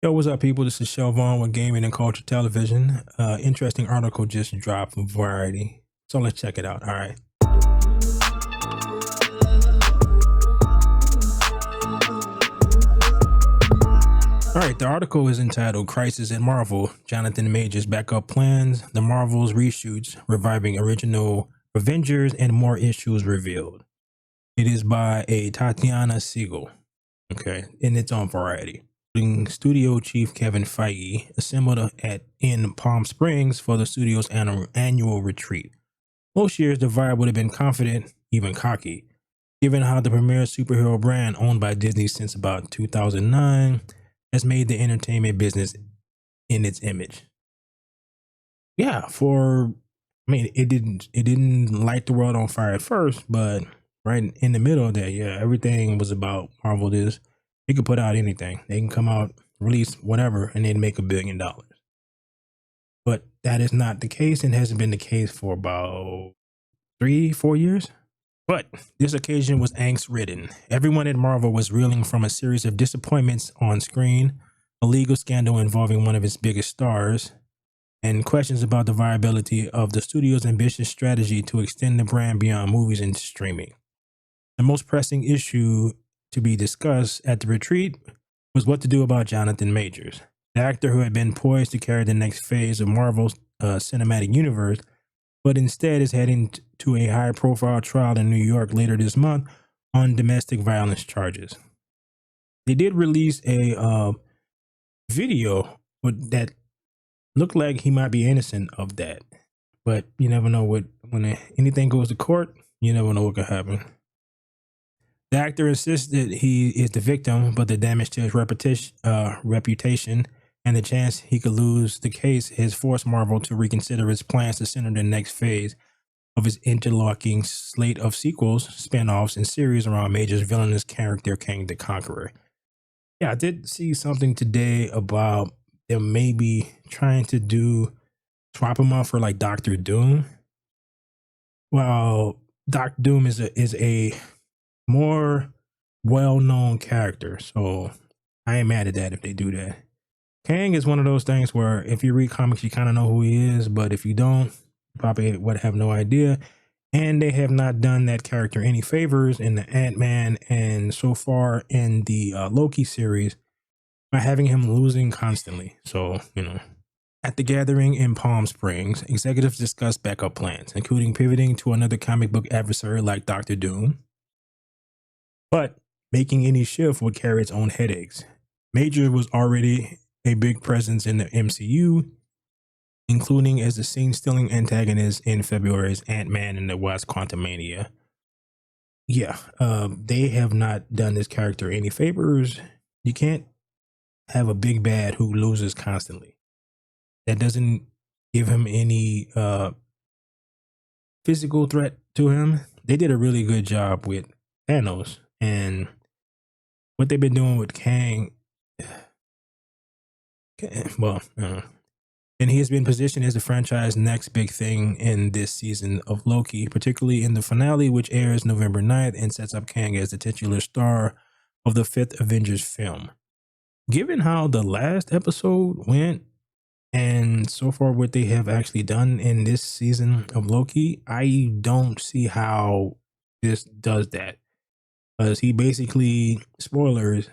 Yo, what's up, people? This is Shelvon with Gaming and Culture Television. Interesting article just dropped from Variety. So let's check it out. All right. All right. The article is entitled Crisis at Marvel, Jonathan Majors Backup Plans, The Marvels Reshoots, Reviving Original Avengers, and More Issues Revealed. It is by a Tatiana Siegel. Okay. And it's on Variety. Studio chief Kevin Feige assembled in Palm Springs for the studio's annual retreat. Most years, the vibe would have been confident, even cocky, given how the premier superhero brand owned by Disney since about 2009 has made the entertainment business in its image. Yeah, it didn't light the world on fire at first, but right in the middle of that, yeah, everything was about Marvel. They could put out anything. They can come out, release whatever, and then make $1 billion. But that is not the case and hasn't been the case for about 3-4 years. But this occasion was angst-ridden. Everyone at Marvel was reeling from a series of disappointments on screen, a legal scandal involving one of its biggest stars, and questions about the viability of the studio's ambitious strategy to extend the brand beyond movies and streaming. The most pressing issue to be discussed at the retreat was what to do about Jonathan Majors, the actor who had been poised to carry the next phase of Marvel's cinematic universe, but instead is heading to a high-profile trial in New York later this month on domestic violence charges. They did release a video that looked like he might be innocent of that, but you never know when anything goes to court. You never know what could happen. The actor insists that he is the victim, but the damage to his reputation and the chance he could lose the case has forced Marvel to reconsider its plans to center the next phase of its interlocking slate of sequels, spin-offs, and series around Major's villainous character, Kang the Conqueror. Yeah, I did see something today about them maybe trying to swap him out for like Doctor Doom. Well, Doctor Doom is a more well-known character, so I ain't mad at that if they do that. Kang is one of those things where if you read comics, you kind of know who he is, but if you don't, you probably would have no idea. And they have not done that character any favors in the Ant-Man and so far in the Loki series by having him losing constantly. So, At the gathering in Palm Springs, executives discussed backup plans, including pivoting to another comic book adversary like Doctor Doom. But making any shift would carry its own headaches. Major was already a big presence in the MCU, including as the scene-stealing antagonist in February's Ant-Man and the Wasp: Quantumania. Yeah, they have not done this character any favors. You can't have a big bad who loses constantly. That doesn't give him any physical threat to him. They did a really good job with Thanos, and what they've been doing with Kang, and he has been positioned as the franchise's next big thing in this season of Loki, particularly in the finale, which airs November 9th and sets up Kang as the titular star of the 5th Avengers film. Given how the last episode went, and so far what they have actually done in this season of Loki, I don't see how this does that. Because he basically, spoilers,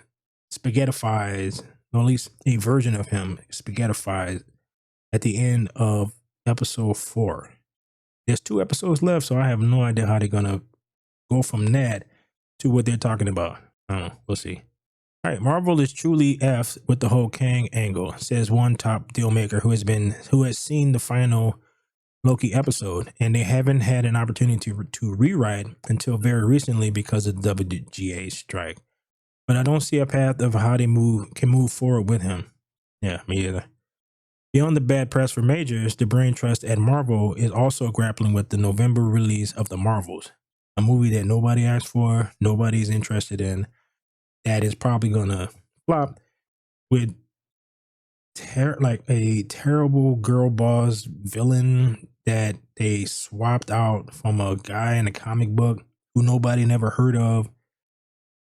spaghettifies, or at least a version of him spaghettifies at the end of episode 4. There's 2 episodes left, so I have no idea how they're going to go from that to what they're talking about. I don't know. We'll see. All right, Marvel is truly F'd with the whole Kang angle, says one top deal maker who has seen the final Loki episode, and they haven't had an opportunity to rewrite until very recently because of the WGA strike. But I don't see a path of how they can move forward with him. Yeah, me either. Beyond the bad press for Majors, the brain trust at Marvel is also grappling with the November release of The Marvels, a movie that nobody asked for, nobody's interested in, that is probably gonna flop with a terrible girl boss villain that they swapped out from a guy in a comic book who nobody never heard of,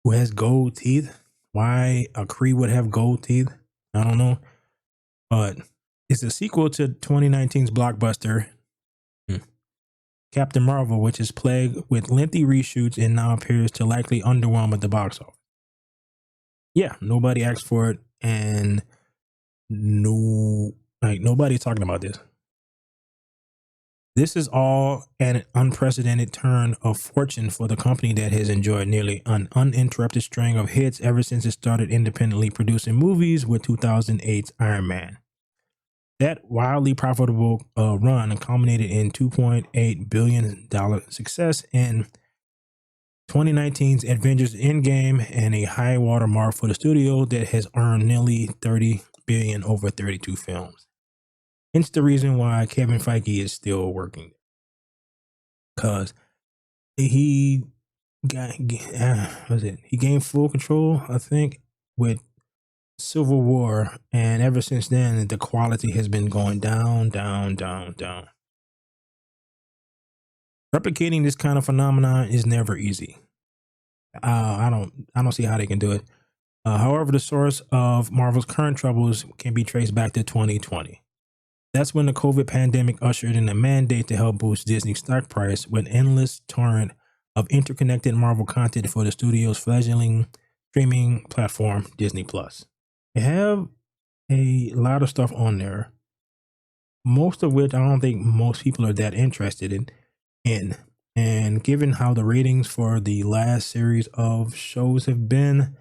who has gold teeth. Why a Kree would have gold teeth, I don't know, but it's a sequel to 2019's blockbuster hmm, Captain Marvel, which is plagued with lengthy reshoots and now appears to likely underwhelm at the box office. Yeah, nobody asked for it, and nobody's talking about this. This is all an unprecedented turn of fortune for the company that has enjoyed nearly an uninterrupted string of hits ever since it started independently producing movies with 2008's Iron Man. That wildly profitable run culminated in $2.8 billion success in 2019's Avengers Endgame and a high watermark for the studio that has earned nearly $30 billion over 32 films. Hence the reason why Kevin Feige is still working, because he he gained full control, I think, with Civil War, and ever since then the quality has been going down, down, down, down. Replicating this kind of phenomenon is never easy. I don't see how they can do it. However, the source of Marvel's current troubles can be traced back to 2020. That's when the COVID pandemic ushered in a mandate to help boost Disney's stock price with endless torrent of interconnected Marvel content for the studio's fledgling streaming platform, Disney Plus. They have a lot of stuff on there, most of which I don't think most people are that interested in. And given how the ratings for the last series of shows have been,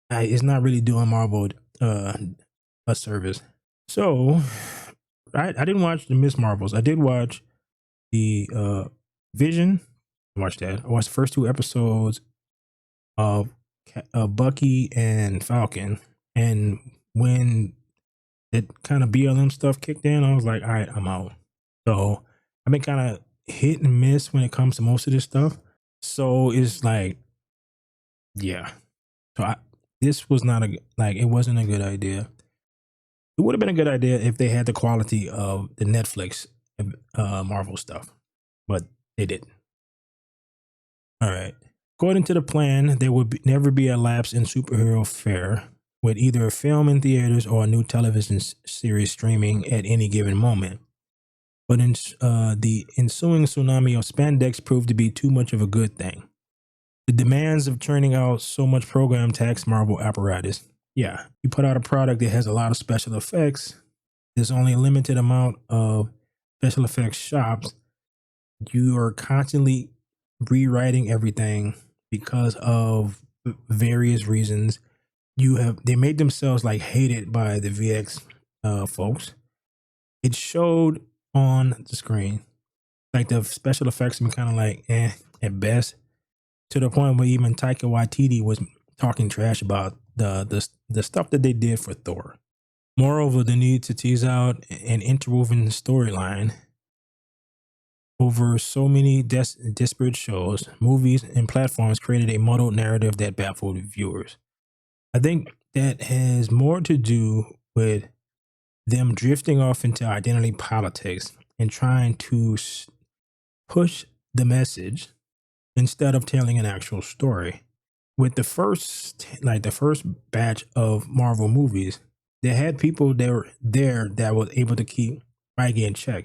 it's not really doing Marvel a service. So I didn't watch the Miss Marvels. I did watch the Vision. I watched that. I watched the first two episodes of Bucky and Falcon. And when that kind of BLM stuff kicked in, I was like, all right, I'm out. So I've been kind of hit and miss when it comes to most of this stuff. So it's like, yeah. So this was not it wasn't a good idea. It would have been a good idea if they had the quality of the Netflix Marvel stuff, but they didn't. All right. According to the plan, there would never be a lapse in superhero fare, with either a film in theaters or a new television series streaming at any given moment. But the ensuing tsunami of spandex proved to be too much of a good thing. The demands of churning out so much program tax Marvel apparatus. Yeah, you put out a product that has a lot of special effects. There's only a limited amount of special effects shops. You are constantly rewriting everything because of various reasons. They made themselves like hated by the VX folks. It showed on the screen, like the special effects have been kind of like at best, to the point where even Taika Waititi was talking trash about the stuff that they did for Thor. Moreover, the need to tease out an interwoven storyline over so many disparate shows, movies, and platforms created a muddled narrative that baffled viewers. I think that has more to do with them drifting off into identity politics and trying to push the message instead of telling an actual story. With the first batch of Marvel movies, they had people that were there that was able to keep Feige in check.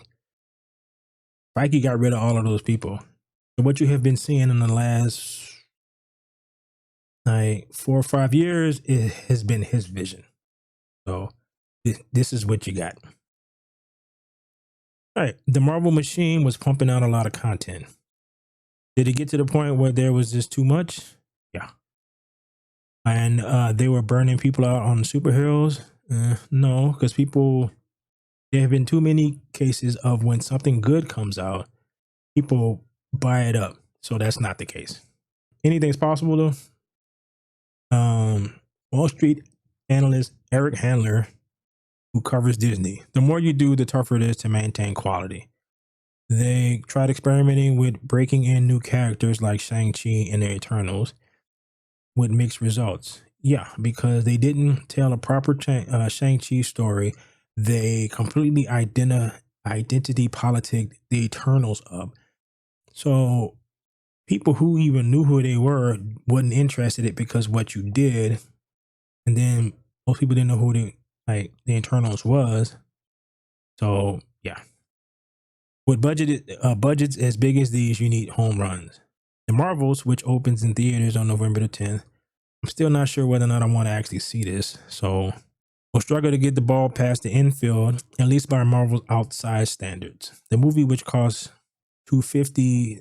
Feige got rid of all of those people. So what you have been seeing in the last 4 or 5 years, it has been his vision. So this is what you got. All right, the Marvel machine was pumping out a lot of content. Did it get to the point where there was just too much? Yeah. And they were burning people out on superheroes? No, because there have been too many cases of when something good comes out, people buy it up. So that's not the case. Anything's possible though. Wall Street analyst Eric Handler, who covers Disney, the more you do, the tougher it is to maintain quality. They tried experimenting with breaking in new characters like Shang-Chi and the Eternals with mixed results. Yeah, because they didn't tell a proper Shang-Chi story. They completely identity politic the Eternals up. So people who even knew who they were wasn't interested in it because what you did. And then Most people didn't know who the Eternals was. So yeah, with budgets as big as these, you need home runs. The Marvels, which opens in theaters on November the 10th, I'm still not sure whether or not I want to actually see this. So we'll struggle to get the ball past the infield, at least by Marvel's outside standards. The movie, which costs 250,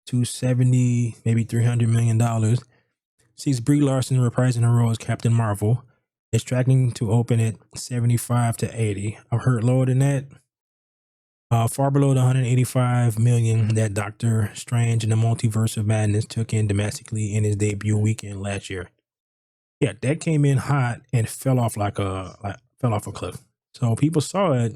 270, maybe $300 million, sees Brie Larson reprising her role as Captain Marvel. It's tracking to open at 75 to 80. I've heard lower than that. Far below the 185 million that Doctor Strange and the Multiverse of Madness took in domestically in his debut weekend last year. Yeah, that came in hot and fell off fell off a cliff. So people saw it,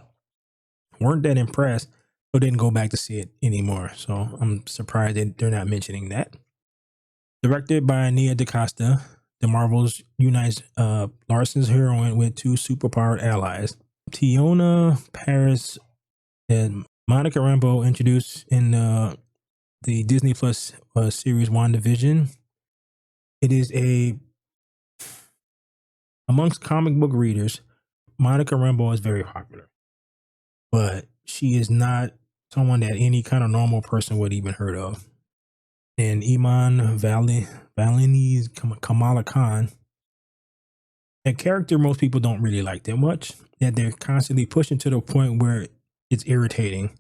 weren't that impressed, so didn't go back to see it anymore. So I'm surprised that they're not mentioning that. Directed by Nia DaCosta, the Marvels unites Larson's heroine with two superpowered allies. Teyonah Parris and Monica Rambeau, introduced in the Disney Plus series WandaVision. It is amongst comic book readers, Monica Rambeau is very popular, but she is not someone that any kind of normal person would even heard of. And Iman Vellani's Kamala Khan, a character most people don't really like that much, that they're constantly pushing to the point where it's irritating,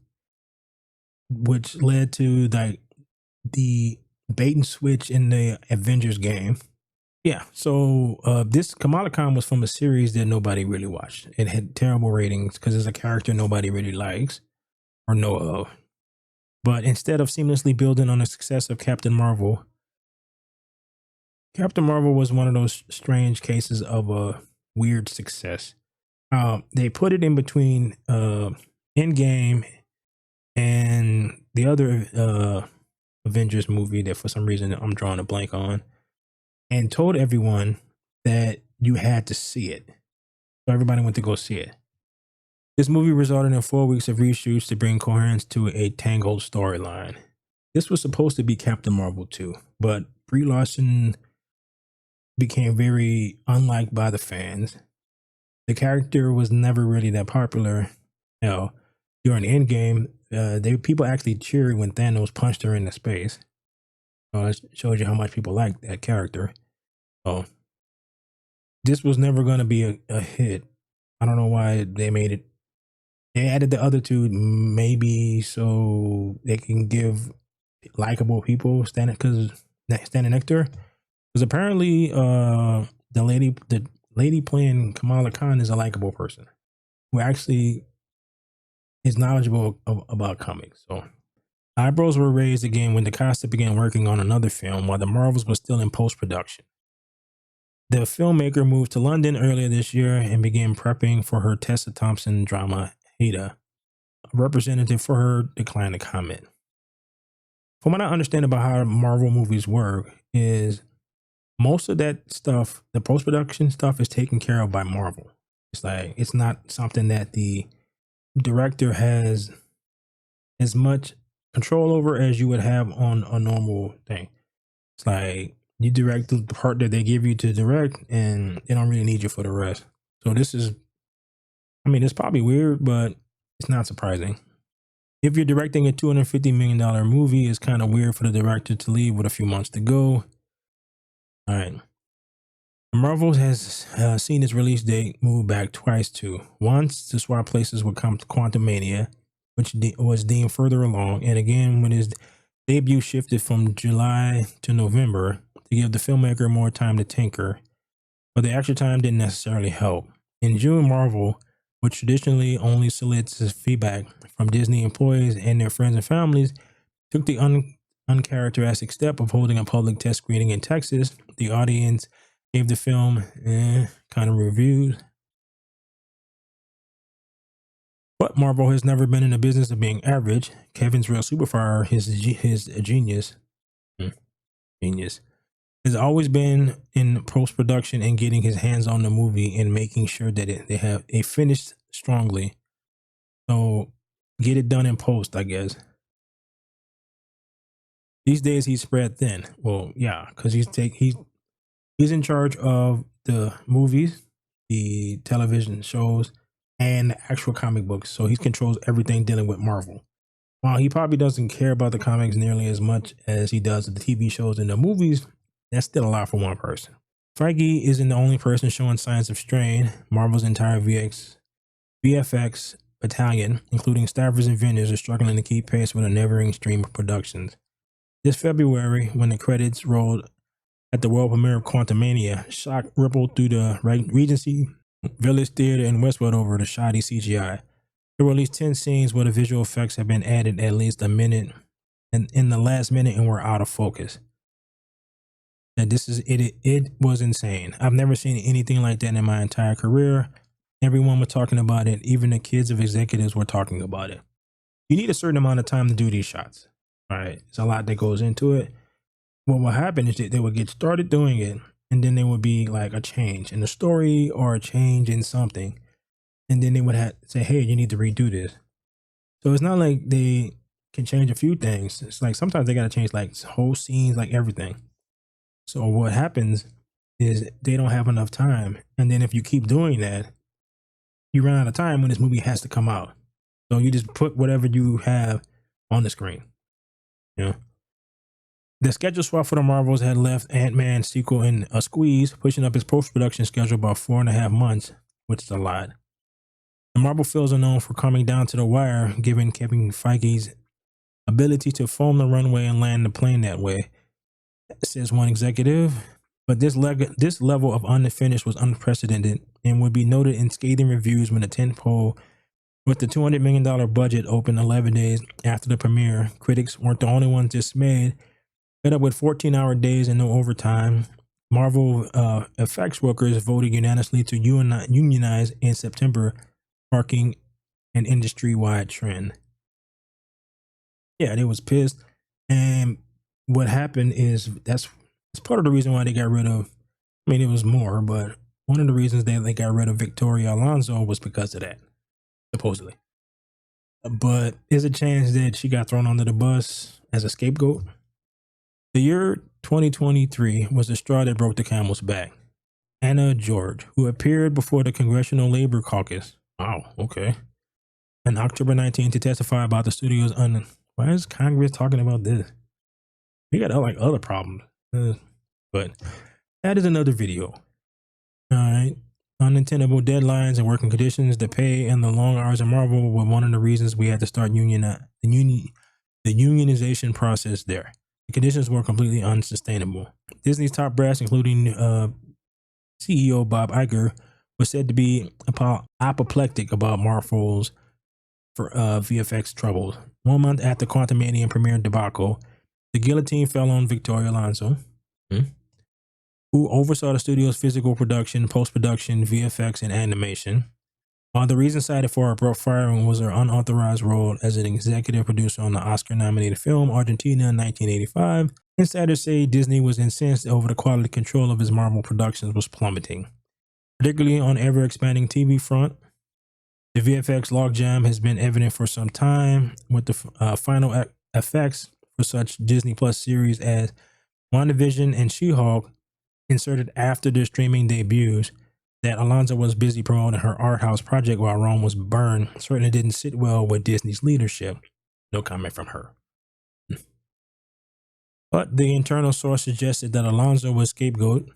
which led to the bait and switch in the Avengers game. Yeah, so this Kamala Khan was from a series that nobody really watched. It had terrible ratings because it's a character nobody really likes or know of. But instead of seamlessly building on the success of Captain Marvel, Captain Marvel was one of those strange cases of a weird success. They put it in between Endgame and the other Avengers movie that for some reason I'm drawing a blank on, and told everyone that you had to see it. So everybody went to go see it. This movie resulted in 4 weeks of reshoots to bring coherence to a tangled storyline. This was supposed to be Captain Marvel 2, but Brie Larson became very unliked by the fans. The character was never really that popular. During the Endgame, people actually cheered when Thanos punched her into space. It shows you how much people like that character. So this was never going to be a hit. I don't know why they made it. They added the other two maybe so they can give likable people standing next to her. Because apparently, the lady playing Kamala Khan is a likable person who actually is knowledgeable about comics. So eyebrows were raised again when DaCosta began working on another film while the Marvels was still in post-production. The filmmaker moved to London earlier this year and began prepping for her Tessa Thompson drama, Ada. A representative for her declined to comment. From what I understand about how Marvel movies work is most of that stuff, the post-production stuff, is taken care of by Marvel. It's not something that the director has as much control over as you would have on a normal thing. It's like you direct the part that they give you to direct and they don't really need you for the rest. So it's probably weird, but it's not surprising. If you're directing a $250 million movie, it's kind of weird for the director to leave with a few months to go. All right. Marvel has seen its release date move back twice too. Once to swap places with Quantumania, which was deemed further along, and again when his debut shifted from July to November to give the filmmaker more time to tinker. But the extra time didn't necessarily help. In June, Marvel, which traditionally only solicits feedback from Disney employees and their friends and families, took the uncharacteristic step of holding a public test screening in Texas. The audience gave the film kind of reviews. But Marvel has never been in the business of being average. Kevin's real superpower, his genius, has always been in post-production and getting his hands on the movie and making sure that they have a finished strongly. So get it done in post, I guess. These days he's spread thin. Well, yeah, because he's in charge of the movies, the television shows, and the actual comic books. So he controls everything dealing with Marvel. While he probably doesn't care about the comics nearly as much as he does the TV shows and the movies, that's still a lot for one person. Feige isn't the only person showing signs of strain. Marvel's entire VFX battalion, including staffers and vendors, are struggling to keep pace with a never-ending stream of productions. This February, when the credits rolled at the world premiere of Quantumania, shock rippled through the Regency Village Theater in Westwood over the shoddy CGI. There were at least 10 scenes where the visual effects had been added at least a minute and in the last minute and were out of focus. And this is it. It was insane. I've never seen anything like that in my entire career. Everyone was talking about it. Even the kids of executives were talking about it. You need a certain amount of time to do these shots. All right. It's a lot that goes into it. What will happen is that they would get started doing it, and then there would be like a change in the story or a change in something. And then they would have to say, hey, you need to redo this. So it's not like they can change a few things. It's like sometimes they got to change like whole scenes, like everything. So what happens is they don't have enough time. And then if you keep doing that, you run out of time when this movie has to come out. So you just put whatever you have on the screen. You know? The schedule swap for the Marvels had left Ant-Man sequel in a squeeze, pushing up his post-production schedule by 4.5 months, which is a lot. The Marvel films are known for coming down to the wire, given Kevin Feige's ability to foam the runway and land the plane that way, says one executive. But this level of unfinished was unprecedented and would be noted in scathing reviews when the tentpole with the $200 million budget opened 11 days after the premiere. Critics weren't the only ones dismayed. Fed up with 14-hour days and no overtime, Marvel effects workers voted unanimously to unionize in September, sparking an industry-wide trend. Yeah, they was pissed. And what happened is that's part of the reason why they got rid of, I mean, it was more, but one of the reasons they got rid of Victoria Alonso was because of that, supposedly. But there's a chance that she got thrown under the bus as a scapegoat. The year 2023 was the straw that broke the camel's back. Anna George, who appeared before the Congressional Labor Caucus, wow, okay, on October 19th to testify about the studio's why is Congress talking about this? We got like other problems. But that is another video. All right. Unintendable deadlines and working conditions, the pay and the long hours of Marvel were one of the reasons we had to start the unionization process there. The conditions were completely unsustainable. Disney's top brass, including CEO Bob Iger, was said to be apoplectic about Marvel's VFX troubles. 1 month after Quantumania premiere debacle, the guillotine fell on Victoria Alonso, who oversaw the studio's physical production, post-production, VFX, and animation. While the reason cited for her firing was her unauthorized role as an executive producer on the Oscar-nominated film Argentina in 1985, insiders say Disney was incensed over the quality control of its Marvel productions was plummeting, particularly on ever-expanding TV front. The VFX logjam has been evident for some time, with the final effects for such Disney Plus series as WandaVision and She-Hulk inserted after their streaming debuts. That Alonso was busy promoting her art house project while Rome was burned certainly didn't sit well with Disney's leadership. No comment from her. But the internal source suggested that Alonso was scapegoat,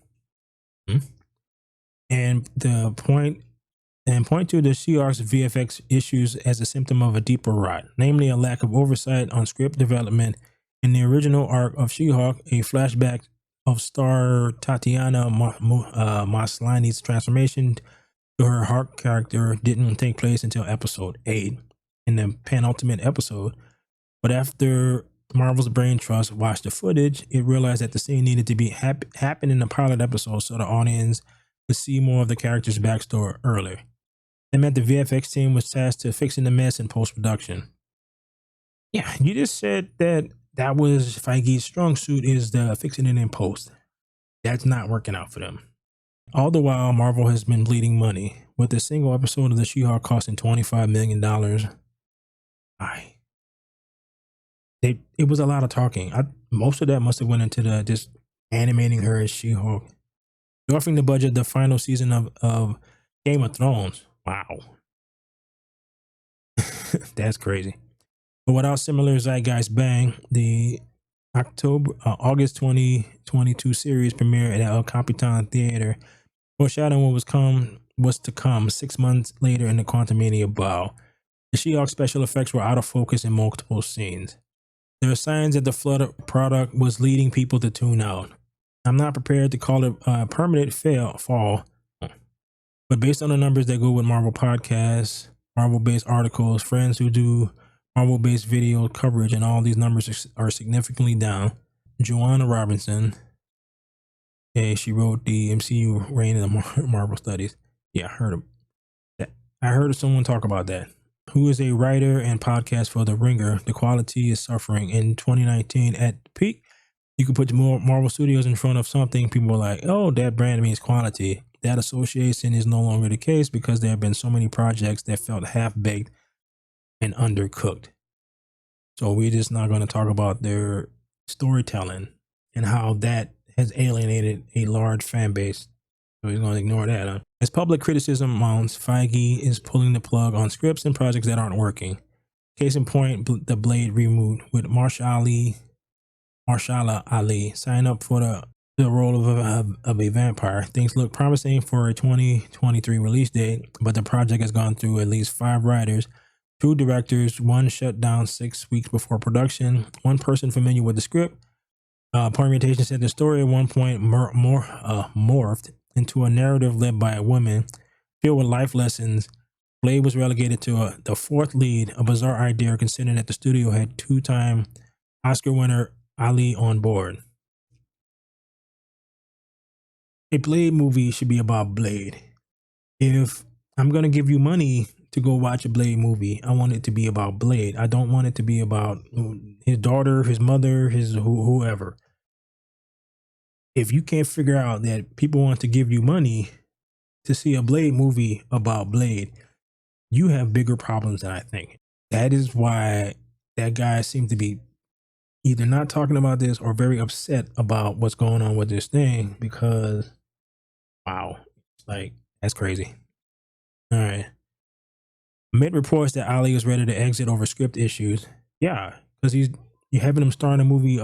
and point to the She-Hulk's VFX issues as a symptom of a deeper rot, namely a lack of oversight on script development. In the original arc of She-Hulk, a flashback of star Tatiana Maslany's transformation to her Hulk character didn't take place until episode 8, in the penultimate episode. But after Marvel's Brain Trust watched the footage, it realized that the scene needed to be happen in the pilot episode so the audience could see more of the character's backstory earlier. It meant the VFX team was tasked to fixing the mess in post-production. Yeah, you just said that was Feige's strong suit, is the fixing it in post. That's not working out for them. All the while, Marvel has been bleeding money, with a single episode of the She-Hulk costing $25 million. It was a lot of talking. Most of that must have went into just animating her as She-Hulk. Dwarfing the budget, the final season of Game of Thrones. Wow. That's crazy. But without similar zeitgeist bang, the August 2022 series premiere at El Capitan Theater, foreshadowing was to come 6 months later in the Quantumania Bow. The She-Hulk special effects were out of focus in multiple scenes. There are signs that the flood product was leading people to tune out. I'm not prepared to call it a permanent fall, but based on the numbers that go with Marvel podcasts, Marvel-based articles, friends who do Marvel-based video coverage, and all these numbers are significantly down. Joanna Robinson, she wrote the MCU Reign of the Marvel Studies. Yeah, I heard of that. I heard of someone talk about that. Who is a writer and podcast for The Ringer. The quality is suffering. In 2019, at the peak, you could put more Marvel Studios in front of something. People were like, oh, that brand means quality. That association is no longer the case because there have been so many projects that felt half-baked and undercooked. So we're just not going to talk about their storytelling and how that has alienated a large fan base. So he's going to ignore that. Huh? As public criticism mounts, Feige is pulling the plug on scripts and projects that aren't working. Case in point, the Blade reboot with Mahershala Ali sign up for the role of a vampire. Things look promising for a 2023 release date, but the project has gone through at least 5 writers, 2 directors, 1 shut down 6 weeks before production, 1 person familiar with the script. Permutation said the story at one point morphed into a narrative led by a woman filled with life lessons. Blade was relegated to the 4th lead, a bizarre idea considering that the studio had 2-time Oscar winner Ali on board. A Blade movie should be about Blade. If I'm going to give you money to go watch a Blade movie, I want it to be about Blade. I don't want it to be about his daughter, his mother, his whoever. If you can't figure out that people want to give you money to see a Blade movie about Blade, you have bigger problems than I think. That is why that guy seems to be either not talking about this or very upset about what's going on with this thing, because wow, like, that's crazy. All right. Mid reports that Ali is ready to exit over script issues. Yeah, because you're having him star in a movie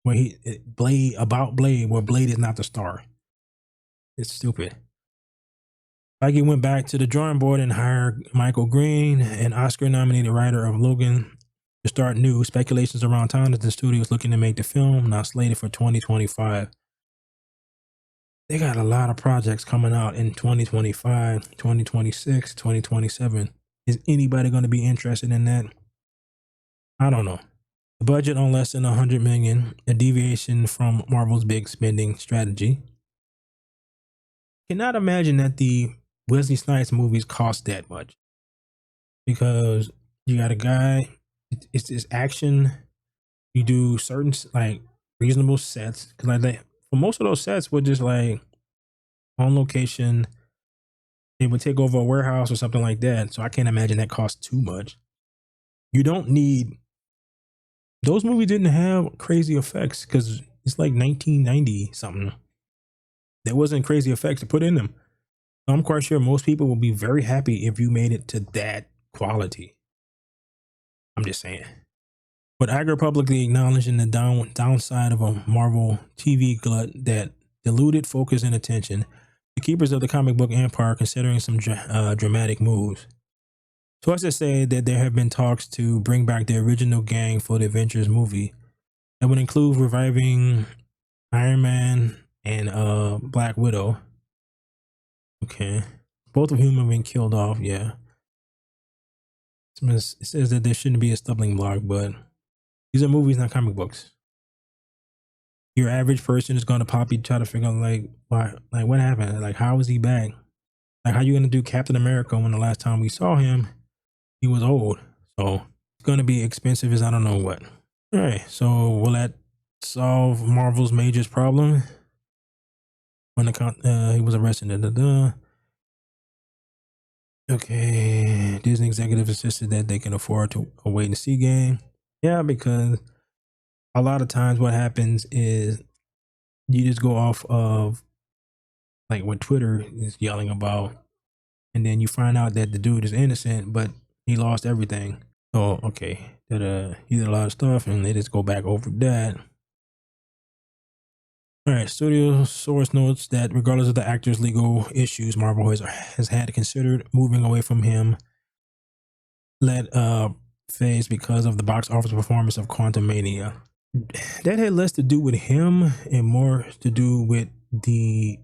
where Blade, where Blade is not the star. It's stupid. Feige went back to the drawing board and hired Michael Green, an Oscar-nominated writer of Logan, to start new. Speculations around town that the studio is looking to make the film, now slated for 2025. They got a lot of projects coming out in 2025, 2026, 2027. Is anybody going to be interested in that? I don't know. The budget on less than $100 million, a deviation from Marvel's big spending strategy. Cannot imagine that the Wesley Snipes movies cost that much, because you got a guy, it's this action. You do certain like reasonable sets, because like for most of those sets were just like on location. They would take over a warehouse or something like that. So I can't imagine that costs too much. You don't need, those movies didn't have crazy effects because it's like 1990 something. There wasn't crazy effects to put in them. So I'm quite sure most people will be very happy if you made it to that quality. I'm just saying. But Iger publicly acknowledging the downside of a Marvel TV glut that diluted focus and attention. The keepers of the comic book empire considering some dramatic moves. Sources say that there have been talks to bring back the original gang for the Avengers movie. That would include reviving Iron Man and Black Widow. Okay. Both of whom have been killed off, yeah. It says that there shouldn't be a stumbling block, but these are movies, not comic books. Your average person is going to probably try to figure out, like, why, like, what happened? Like, how is he back? Like, how you going to do Captain America when the last time we saw him, he was old? So it's going to be expensive as I don't know what. All right, so will that solve Marvel's major problem? When he was arrested, Okay, Disney executive insisted that they can afford to a wait and see game. Yeah, because a lot of times what happens is you just go off of like what Twitter is yelling about. and then you find out that the dude is innocent, but he lost everything. Oh, okay. That he did a lot of stuff, and they just go back over that. All right. Studio source notes that regardless of the actor's legal issues, Marvel has had considered moving away from him. Let phase because of the box office performance of Quantumania. That had less to do with him and more to do with the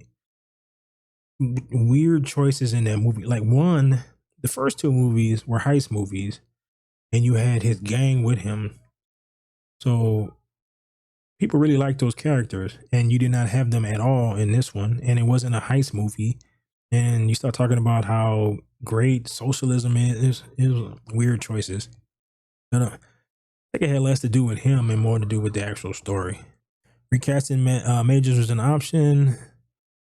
weird choices in that movie. Like the first two movies were heist movies, and you had his gang with him. So people really liked those characters, and you did not have them at all in this one. And it wasn't a heist movie. And you start talking about how great socialism is weird choices. I think it had less to do with him and more to do with the actual story. Recasting Majors was an option,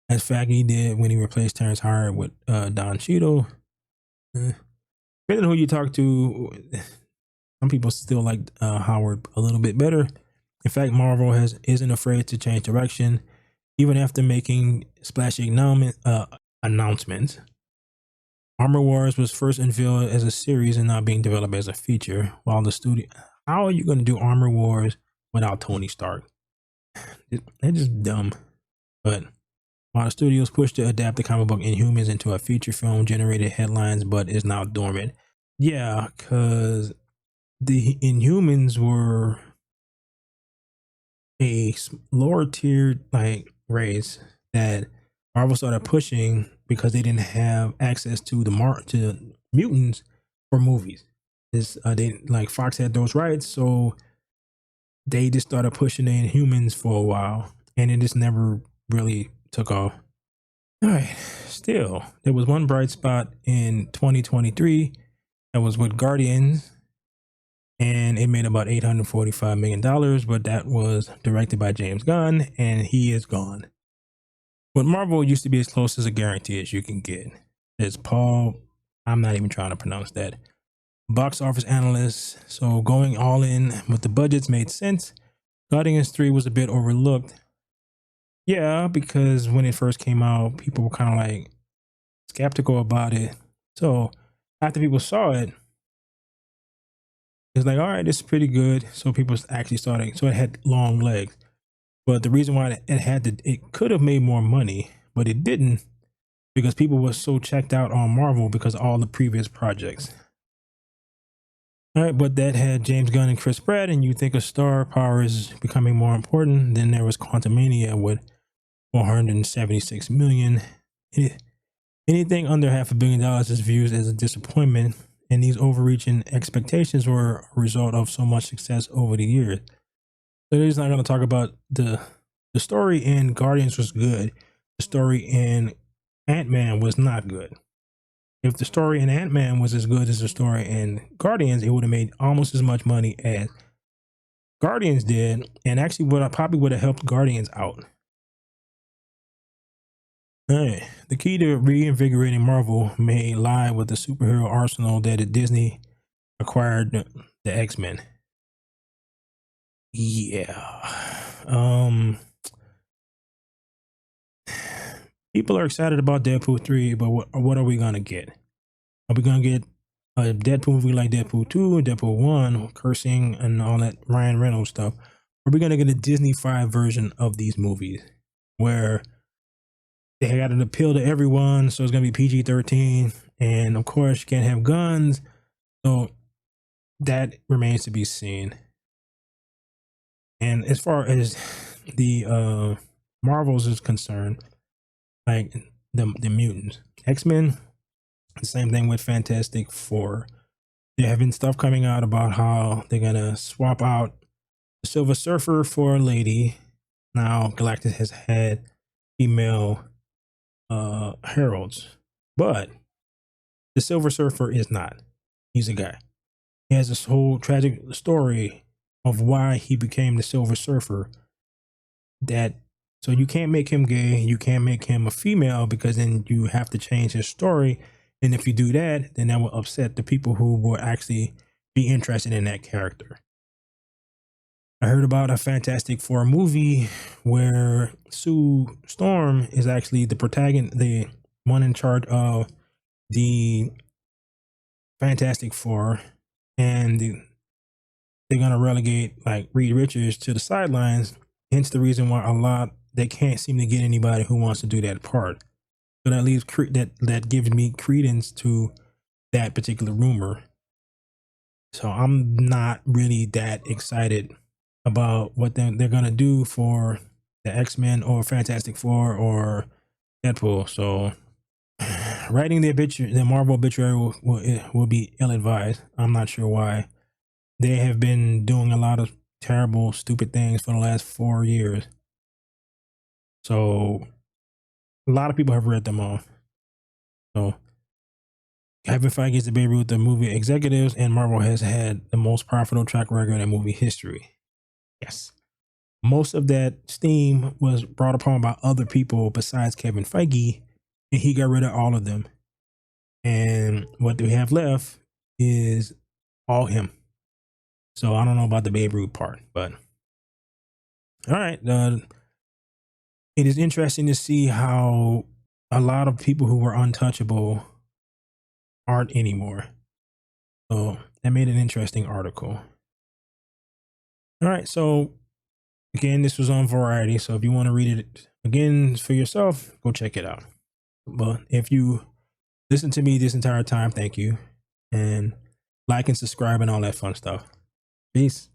as Feige did when he replaced Terrence Howard with Don Cheadle. Depending on who you talk to, some people still like Howard a little bit better. In fact, Marvel isn't afraid to change direction, even after making splashy announcements. Armor Wars was first unveiled as a series and now being developed as a feature, while the studio... How are you going to do Armor Wars without Tony Stark? They're just dumb. But while the studios pushed to adapt the comic book Inhumans into a feature film, generated headlines, but is now dormant. Yeah, because the Inhumans were a lower tiered race that Marvel started pushing because they didn't have access to to mutants for movies. Fox had those rights, so they just started pushing the Inhumans for a while, and it just never really took off. All right, still, there was one bright spot in 2023 that was with Guardians, and it made about $845 million, but that was directed by James Gunn, and he is gone. But Marvel used to be as close as a guarantee as you can get. It's Paul, I'm not even trying to pronounce that, box office analyst. So going all in with the budgets made sense. Guardians 3 was a bit overlooked. Yeah, because when it first came out, people were kind of skeptical about it. So after people saw it, it's like, all right, this is pretty good. So people actually started, so it had long legs. But the reason why it could have made more money, but it didn't, because people were so checked out on Marvel because of all the previous projects. All right, but that had James Gunn and Chris Pratt, and you think of star power is becoming more important. Then there was Quantumania with $476 million. Anything under $500 million is viewed as a disappointment, and these overreaching expectations were a result of so much success over the years. So he's not going to talk about the story in Guardians was good. The story in Ant-Man was not good. If the story in Ant-Man was as good as the story in Guardians, it would have made almost as much money as Guardians did, and actually probably would have helped Guardians out. All right. The key to reinvigorating Marvel may lie with the superhero arsenal that Disney acquired the X-Men. Yeah. People are excited about Deadpool 3, but what are we gonna get? Are we gonna get a Deadpool movie like Deadpool 2 and Deadpool 1, cursing and all that Ryan Reynolds stuff? Are we gonna get a Disney-fied version of these movies where they got an appeal to everyone, so it's gonna be PG-13, and of course you can't have guns, so that remains to be seen. And as far as the Marvels is concerned, like the mutants, X-Men, the same thing with Fantastic Four. There have been stuff coming out about how they're gonna swap out the Silver Surfer for a lady. Now Galactus has had female heralds, but the Silver Surfer is not. He's a guy. He has this whole tragic story of why he became the Silver Surfer. So you can't make him gay, you can't make him a female, because then you have to change his story. And if you do that, then that will upset the people who will actually be interested in that character. I heard about a Fantastic Four movie where Sue Storm is actually the protagonist, the one in charge of the Fantastic Four, and they're gonna relegate like Reed Richards to the sidelines. Hence the reason why they can't seem to get anybody who wants to do that part. So that leaves that gives me credence to that particular rumor. So I'm not really that excited about what they're gonna do for the X-Men or Fantastic Four or Deadpool. So writing the Marvel obituary will be ill-advised. I'm not sure why. They have been doing a lot of terrible, stupid things for the last 4 years. So a lot of people have read them off. So Kevin Feige is the Babe Ruth of movie executives, and Marvel has had the most profitable track record in movie history. Yes. Most of that steam was brought upon by other people besides Kevin Feige, and he got rid of all of them. And what we have left is all him. So I don't know about the Babe Ruth part, but all right. It is interesting to see how a lot of people who were untouchable aren't anymore. So that made an interesting article. All right. So again, this was on Variety. So if you want to read it again for yourself, go check it out. But if you listen to me this entire time, thank you. And like and subscribe and all that fun stuff. Peace.